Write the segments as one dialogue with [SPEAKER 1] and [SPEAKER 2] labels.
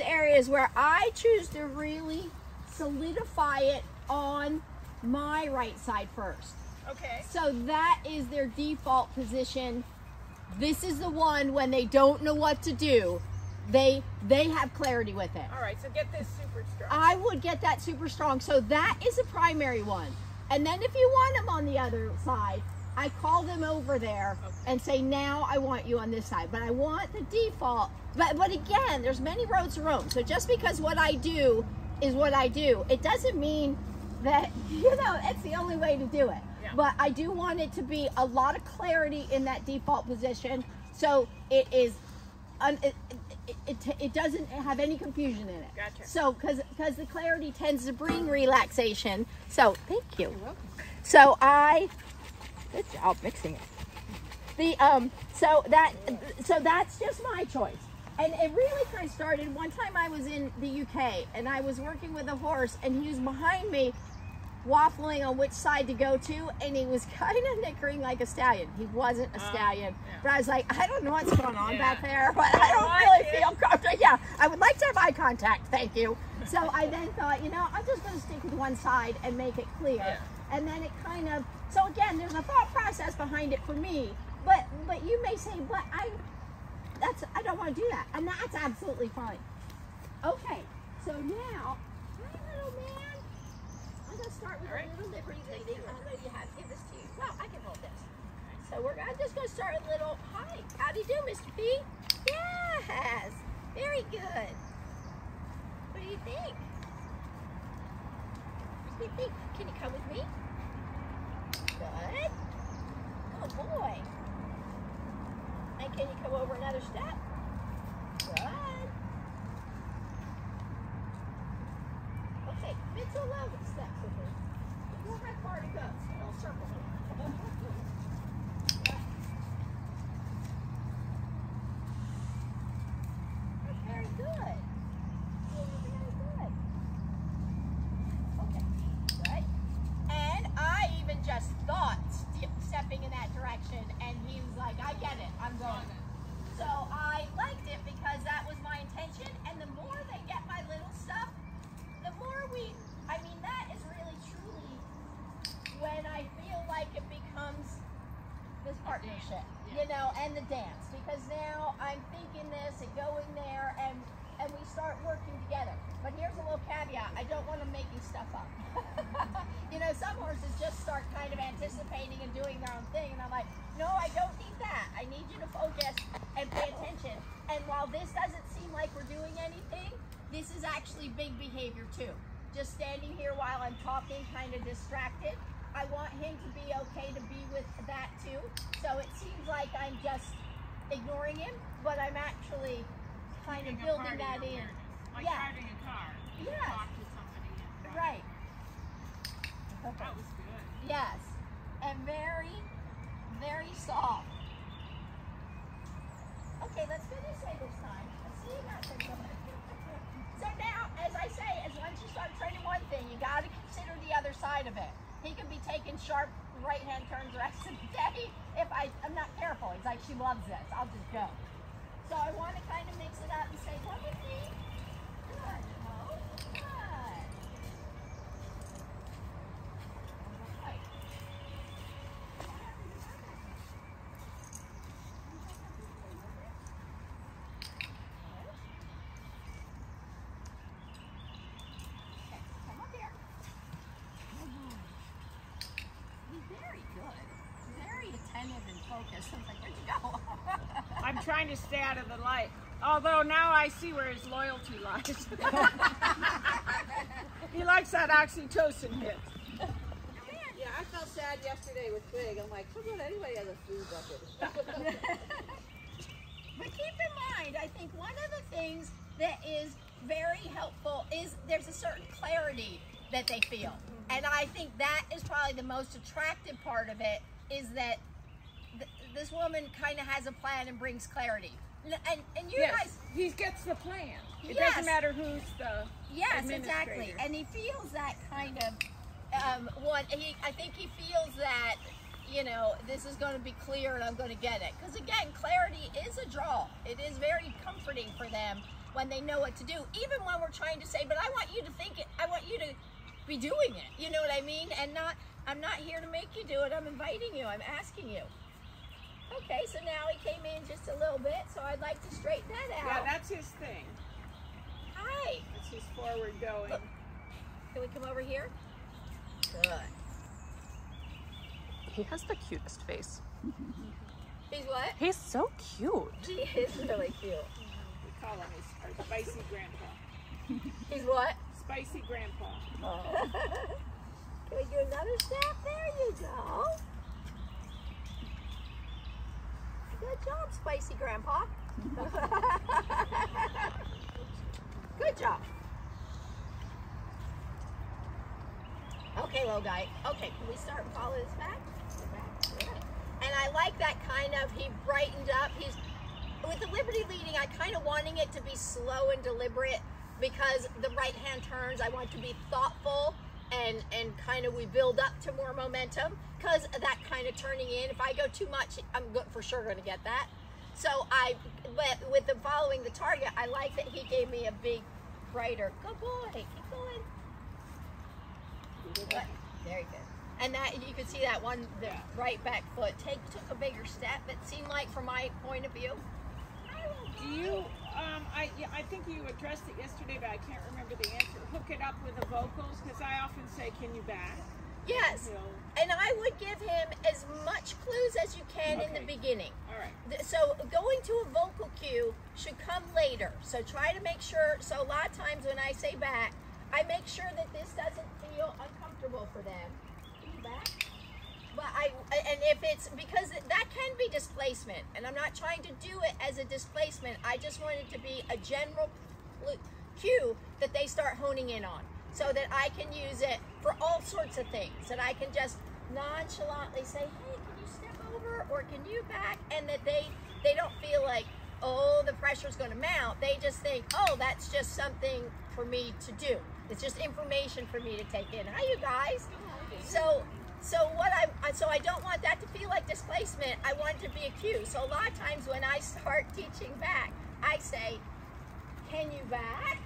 [SPEAKER 1] Areas where I choose to really solidify it on my right side first.
[SPEAKER 2] Okay.
[SPEAKER 1] So that is their default position. This is the one when they don't know what to do, they have clarity with it.
[SPEAKER 2] All right, so get this super strong.
[SPEAKER 1] I would get that super strong. So that is a primary one. And then if you want them on the other side, I call them over there and say, now I want you on this side. But I want the default. But again, there's many roads to Rome. So just because what I do is what I do, it doesn't mean that, it's the only way to do it.
[SPEAKER 2] Yeah.
[SPEAKER 1] But I do want it to be a lot of clarity in that default position. So it is, it doesn't have any confusion in it.
[SPEAKER 2] Gotcha.
[SPEAKER 1] So, because the clarity tends to bring relaxation. So, thank you.
[SPEAKER 2] You're welcome.
[SPEAKER 1] So good job mixing it. So that's just my choice. And it really kind of started one time I was in the UK and I was working with a horse and he was behind me waffling on which side to go to, and he was kind of nickering like a stallion. He wasn't a stallion, but I was like, I don't know what's going on back there, but I don't really feel comfortable. Yeah, I would like to have eye contact, thank you. So I then thought, I'm just going to stick with one side and make it clear.
[SPEAKER 2] Yeah.
[SPEAKER 1] And then it kind of, so again, there's a thought process behind it for me, but you may say, but I don't want to do that, and that's absolutely fine. Okay, so now, hi little man. I'm going to start with a little liberty lady. I'm going to give this to you. Well, I can hold this. So I'm just going to start with a little, hi, how do you do, Mr. P? Yes, very good. What do you think? What do you think? Can you come with me? Good. Good boy. And can you come over another step? Good. Okay, mid to low steps with me. You don't have far to go, so don't circle me. That's very good. Very good. Okay, good. And I even just thought stepping in that direction, and he was like, I get it, I'm going. So I liked it because that was my intention, and the more they get my little stuff, the more that is really truly when I feel like it becomes this partnership, and the dance, because now I'm thinking this and going there, and we start working together. But here's a little caveat, I don't want them making stuff up. Some horses just start kind of anticipating and doing their own thing, and I'm like, no, I don't need that. I need you to focus and pay attention. And while this doesn't seem like we're doing anything, this is actually big behavior too. Just standing here while I'm talking, kind of distracted. I want him to be okay to be with that too. So it seems like I'm just ignoring him, but I'm actually kind of building that in.
[SPEAKER 2] Like driving a car.
[SPEAKER 1] Yes.
[SPEAKER 2] Talk to somebody.
[SPEAKER 1] Right.
[SPEAKER 2] That was good.
[SPEAKER 1] Yes. And very, very soft. Okay, let's finish it this time. Let's see that. So now, as I say, once you start training one thing, you got to consider the other side of it. He could be taking sharp right-hand turns the rest of the day if I'm not careful. He's like, she loves this. I'll just go. So I want to kind of mix it up and say, come with me. Good. Oh, good. Right. Okay, come up here. He's very good. Very attentive and focused. I was like, where'd you go?
[SPEAKER 2] I'm trying to stay out of the light. Although now I see where his loyalty lies. He likes that oxytocin hit.
[SPEAKER 3] Yeah, I felt sad yesterday with Twig. I'm like, how about anybody has a food bucket?
[SPEAKER 1] But keep in mind, I think one of the things that is very helpful is there's a certain clarity that they feel. And I think that is probably the most attractive part of it, is that this woman kind of has a plan and brings clarity. And you guys...
[SPEAKER 2] he gets the plan. It
[SPEAKER 1] Yes.
[SPEAKER 2] doesn't matter who's the
[SPEAKER 1] Yes, exactly. And he feels that kind of... I think he feels that, this is going to be clear and I'm going to get it. Because again, clarity is a draw. It is very comforting for them. when they know what to do, even when we're trying to say, but I want you to think it, I want you to be doing it, you know what I mean? And not, I'm not here to make you do it, I'm inviting you, I'm asking you. Okay, so now he came in just a little bit, so I'd like to straighten that out.
[SPEAKER 2] Yeah, that's his thing.
[SPEAKER 1] Hi.
[SPEAKER 2] That's his forward going.
[SPEAKER 1] Look. Can we come over here? Good.
[SPEAKER 4] He has the cutest face.
[SPEAKER 1] He's what?
[SPEAKER 4] He's so cute.
[SPEAKER 1] He is really cute.
[SPEAKER 2] We call him our spicy grandpa.
[SPEAKER 1] He's what?
[SPEAKER 2] Spicy grandpa.
[SPEAKER 1] Oh. Can we do another step? There you go. Good job, spicy grandpa. Good job. Okay, little guy. Okay, can we start and follow this back? Good. And I like that kind of, he brightened up. He's, with the Liberty leading, I kind of wanting it to be slow and deliberate because the right hand turns, I want to be thoughtful and kind of we build up to more momentum because that kind of turning in. If I go too much, I'm for sure going to get that. So but with the following the target, I like that he gave me a big, brighter, good boy, keep going. Very good. And that you could see that one, the right back foot took a bigger step. It seemed like, from my point of view.
[SPEAKER 2] Do you? I think you addressed it yesterday, but I can't remember the answer. Hook it up with the vocals, because I often say, "Can you back?"
[SPEAKER 1] Yes. And I would give him as much clues as you can in the beginning.
[SPEAKER 2] All right.
[SPEAKER 1] So going to a vocal cue should come later. So try to make sure. So a lot of times when I say back, I make sure that this doesn't feel uncomfortable for them. Can you back? But and if it's, because that can be displacement, and I'm not trying to do it as a displacement, I just want it to be a general cue that they start honing in on, so that I can use it for all sorts of things, that I can just nonchalantly say, hey, can you step over, or can you back, and that they don't feel like, oh, the pressure's going to mount. They just think, oh, that's just something for me to do. It's just information for me to take in. Hi, you guys. So I don't want that to feel like displacement. I want it to be a cue. So a lot of times when I start teaching back, I say, can you back?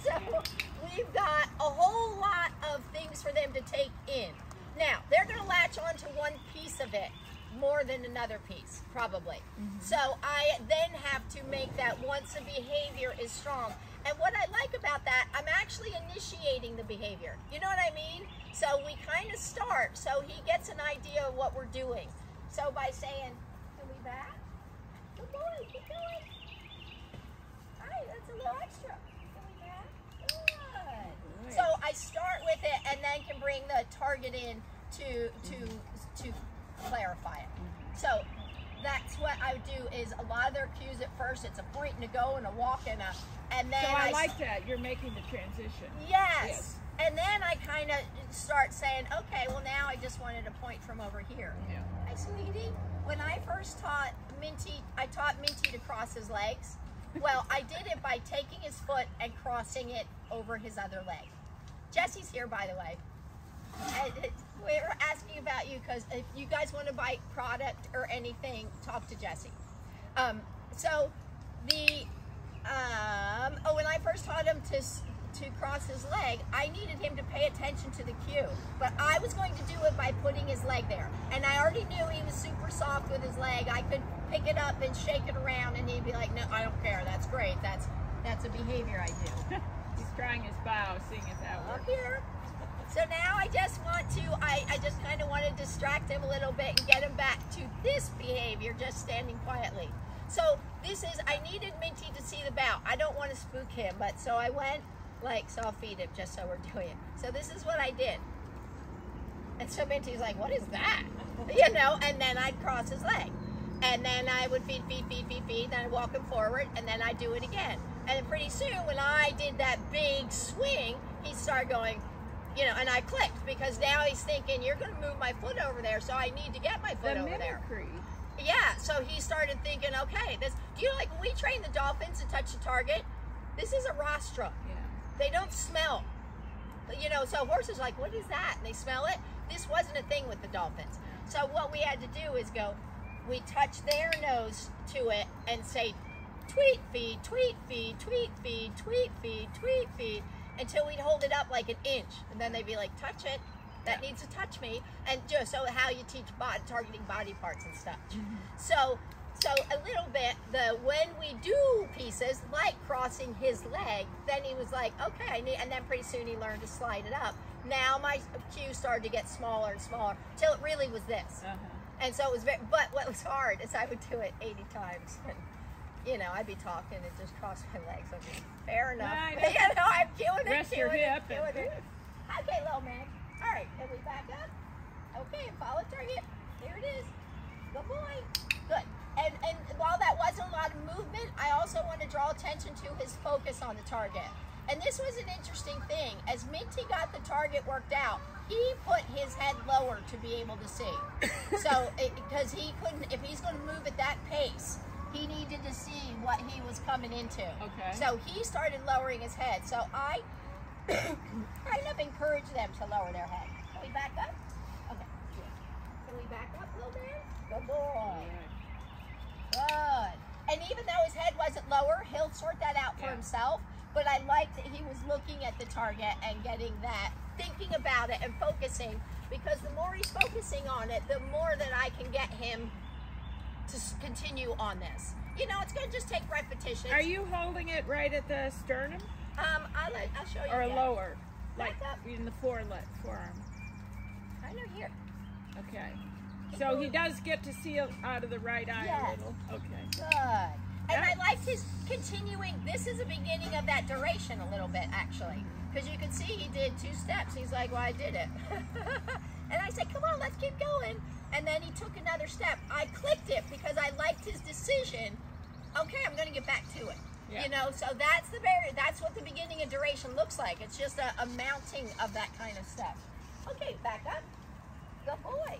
[SPEAKER 1] So we've got a whole lot of things for them to take in. Now, they're going to latch on to one piece of it more than another piece, probably. So I then have to make that once the behavior is strong. And what I like about that, I'm actually initiating the behavior. You know what I mean? So we kind of start, so he gets an idea of what we're doing. So by saying, can we back? Good boy, keep going. All right, that's a little extra. Can we back? Good. So I start with it and then can bring the target in to clarify it. So that's what I do, is a lot of their cues at first, it's a point and a go and a walk and then
[SPEAKER 2] So I like that. You're making the transition.
[SPEAKER 1] Yes. And then I kind of start saying, okay, well now I just wanted a point from over here.
[SPEAKER 2] Yeah.
[SPEAKER 1] Hi, sweetie. When I first taught Minty, I taught Minty to cross his legs. Well, I did it by taking his foot and crossing it over his other leg. Jesse's here, by the way. We're asking about you because if you guys want to buy product or anything, talk to Jesse. When I first taught him to cross his leg, I needed him to pay attention to the cue. But I was going to do it by putting his leg there. And I already knew he was super soft with his leg. I could pick it up and shake it around and he'd be like, no, I don't care. That's great. That's a behavior I do.
[SPEAKER 2] He's trying his bow, seeing if that works.
[SPEAKER 1] Up here. So now I just want to, I just kind of want to distract him a little bit and get him back to this behavior, just standing quietly. So this is, I needed Minty to see the bow. I don't want to spook him, but so I went like, so I'll feed him just so we're doing it. So this is what I did. And so Minty's like, what is that? You know, and then I'd cross his leg. And then I would feed, then I'd walk him forward, and then I'd do it again. And then pretty soon, when I did that big swing, he started going, you know, and I clicked, because now he's thinking, you're going to move my foot over there, so I need to get my foot over there. Yeah, so he started thinking, okay, this, do you know, like when we train the dolphins to touch the target, this is a rostrum.
[SPEAKER 2] Yeah.
[SPEAKER 1] They don't smell. You know, so horses are like, what is that? And they smell it. This wasn't a thing with the dolphins. So what we had to do is go, we touch their nose to it and say, tweet feed, tweet feed, tweet feed, tweet feed, tweet feed, until we'd hold it up like an inch. And then they'd be like, touch it. That needs to touch me. And just so how you teach targeting body parts and stuff. So a little bit, when we do pieces like crossing his leg, then he was like, okay, and then pretty soon he learned to slide it up. Now my cue started to get smaller and smaller till it really was this. And so it was but what was hard is I would do it 80 times. And, you know, I'd be talking and just cross my legs. I'd be, fair enough. You know, I'm cueing it.
[SPEAKER 2] Rest your hip.
[SPEAKER 1] Okay, little man. All right, can we back up? Okay, and follow target. Here it is. Good boy. Good. And while that wasn't a lot of movement, I also want to draw attention to his focus on the target. And this was an interesting thing. As Minty got the target worked out, he put his head lower to be able to see. So, because he couldn't, if he's going to move at that pace, he needed to see what he was coming into. Okay. So he started lowering his head. So I kind of encourage them to lower their head. Can we back up? Okay. Can we back up, little man? Good boy. Good. And even though his head wasn't lower, he'll sort that out for himself. But I liked that he was looking at the target and getting that, thinking about it and focusing, because the more he's focusing on it, the more that I can get him to continue on this. You know, it's going to just take repetition.
[SPEAKER 2] Are you holding it right at the sternum?
[SPEAKER 1] I'll show you.
[SPEAKER 2] Or
[SPEAKER 1] again.
[SPEAKER 2] Lower, like
[SPEAKER 1] up.
[SPEAKER 2] in the forearm.
[SPEAKER 1] Kind of here.
[SPEAKER 2] Okay. So he does get to see out of the right eye a little. Okay.
[SPEAKER 1] Good. And I liked his continuing. This is the beginning of that duration a little bit, actually. Because you can see he did 2 steps. He's like, well, I did it. And I said, come on, let's keep going. And then he took another step. I clicked it because I liked his decision. Okay, I'm going to get back to it. Yeah. You know, so that's what the beginning of duration looks like. It's just a mounting of that kind of stuff. Okay, back up. Good boy.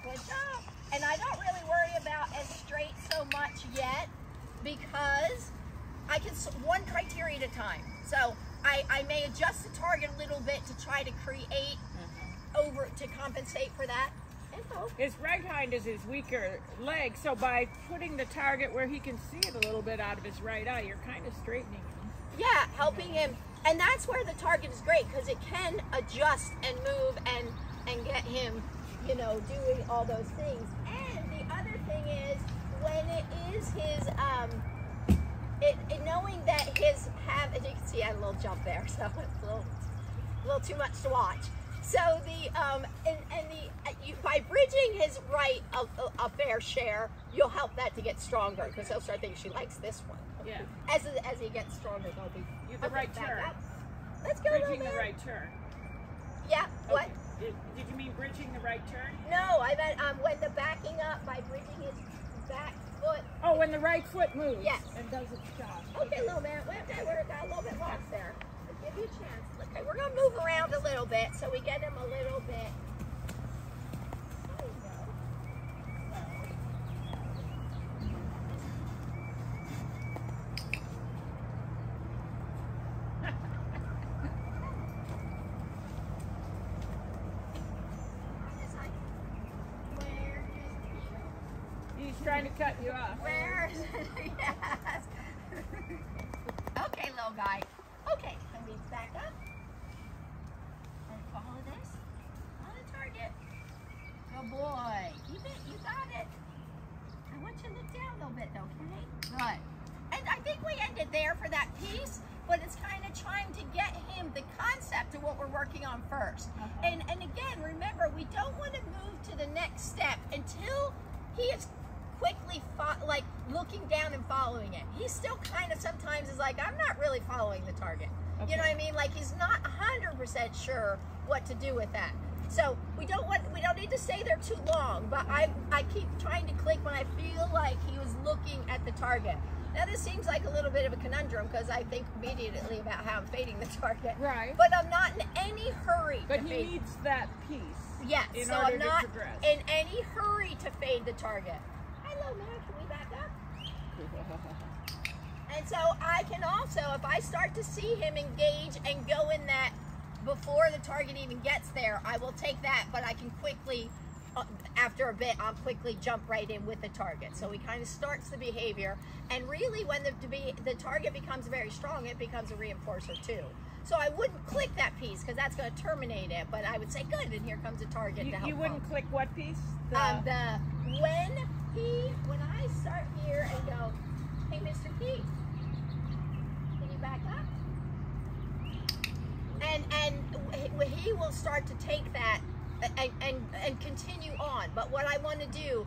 [SPEAKER 1] Good job. And I don't really worry about as straight so much yet, because I can one criteria at a time. So I may adjust the target a little bit to try to create to compensate for that.
[SPEAKER 2] His right hind is his weaker leg, so by putting the target where he can see it a little bit out of his right eye, you're kind of straightening him.
[SPEAKER 1] Yeah, helping him. And that's where the target is great, because it can adjust and move and get him, you know, doing all those things. And the other thing is, when it is his, knowing that his as you can see, I had a little jump there, so it's a little too much to watch. So by bridging his right a fair share, you'll help that to get stronger, because he'll start thinking she likes this one.
[SPEAKER 2] Yeah.
[SPEAKER 1] As he gets stronger, they'll be.
[SPEAKER 2] The right turn.
[SPEAKER 1] Let's go.
[SPEAKER 2] Bridging the right turn.
[SPEAKER 1] Yeah. What?
[SPEAKER 2] Did you mean bridging the right turn?
[SPEAKER 1] No, I meant when the backing up by bridging his back foot.
[SPEAKER 2] Oh, when the right foot moves.
[SPEAKER 1] Yes.
[SPEAKER 2] And does its job.
[SPEAKER 1] Okay, little man. We got a little bit lost there. I'll give you a chance. Okay, we're gonna move around a little bit so we get him a little bit. There you go.
[SPEAKER 2] He's trying to cut you off.
[SPEAKER 1] Where is it? Yes. Okay, little guy. Okay, can we back up and follow this on the target? Good boy. You got it. I want you to look down a little bit, though, okay? Good. And I think we ended there for that piece, but it's kind of trying to get him the concept of what we're working on first. And again, remember, we don't want to move to the next step until he is quickly like looking down and following it. He still kind of sometimes is like, I'm not really following the target. Okay. You know what I mean? Like, he's not 100% sure what to do with that. So we don't need to stay there too long, but I keep trying to click when I feel like he was looking at the target. Now this seems like a little bit of a conundrum, because I think immediately about how I'm fading the target.
[SPEAKER 2] Right.
[SPEAKER 1] But I'm not in any hurry.
[SPEAKER 2] But he needs that piece.
[SPEAKER 1] Yes.
[SPEAKER 2] So I'm not
[SPEAKER 1] in any hurry to fade the target. Hello, man. Can we back up? And so I can also, if I start to see him engage and go in that before the target even gets there, I will take that, but I can quickly after a bit, I'll quickly jump right in with the target. So he kind of starts the behavior, and really when the target becomes very strong, it becomes a reinforcer too. So I wouldn't click that piece because that's going to terminate it, but I would say, good, and here comes a target to help.
[SPEAKER 2] You wouldn't click what piece?
[SPEAKER 1] When I start here and go, hey, Mr. P, can you back up? And he will start to take that and continue on. But what I want to do,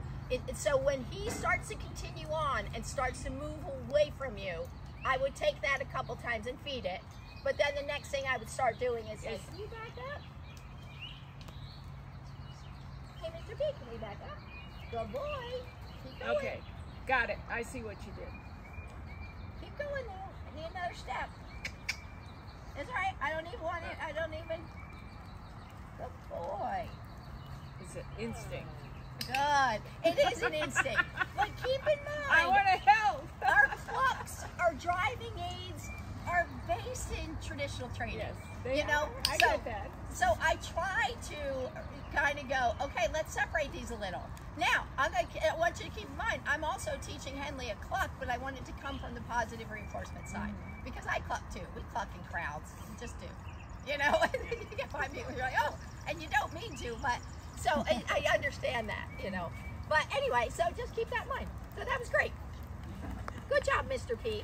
[SPEAKER 1] so when he starts to continue on and starts to move away from you, I would take that a couple times and feed it. But then the next thing I would start doing is say, can you back up? Hey, Mr. B, can we back up? Good boy. Keep going.
[SPEAKER 2] Okay, got it. I see what you did.
[SPEAKER 1] Keep going now. I need another step. It's all right. I don't even want it. I don't even. Good boy.
[SPEAKER 2] It's an instinct.
[SPEAKER 1] Good. It is an instinct. But keep in mind,
[SPEAKER 2] I want to help.
[SPEAKER 1] our clucks, our driving aids are based in traditional training.
[SPEAKER 2] Yes, they
[SPEAKER 1] you know,
[SPEAKER 2] are. I
[SPEAKER 1] so,
[SPEAKER 2] get that.
[SPEAKER 1] So I try to kind of go, okay, let's separate these a little. Now, I want you to keep in mind, I'm also teaching Henley a cluck, but I want it to come from the positive reinforcement side. Because I cluck too. We cluck in crowds. We just do. You know, you get 5 people, you're like, oh, and you don't mean to, but, so I understand that, you know. But anyway, so just keep that in mind. So that was great. Good job, Mr. P.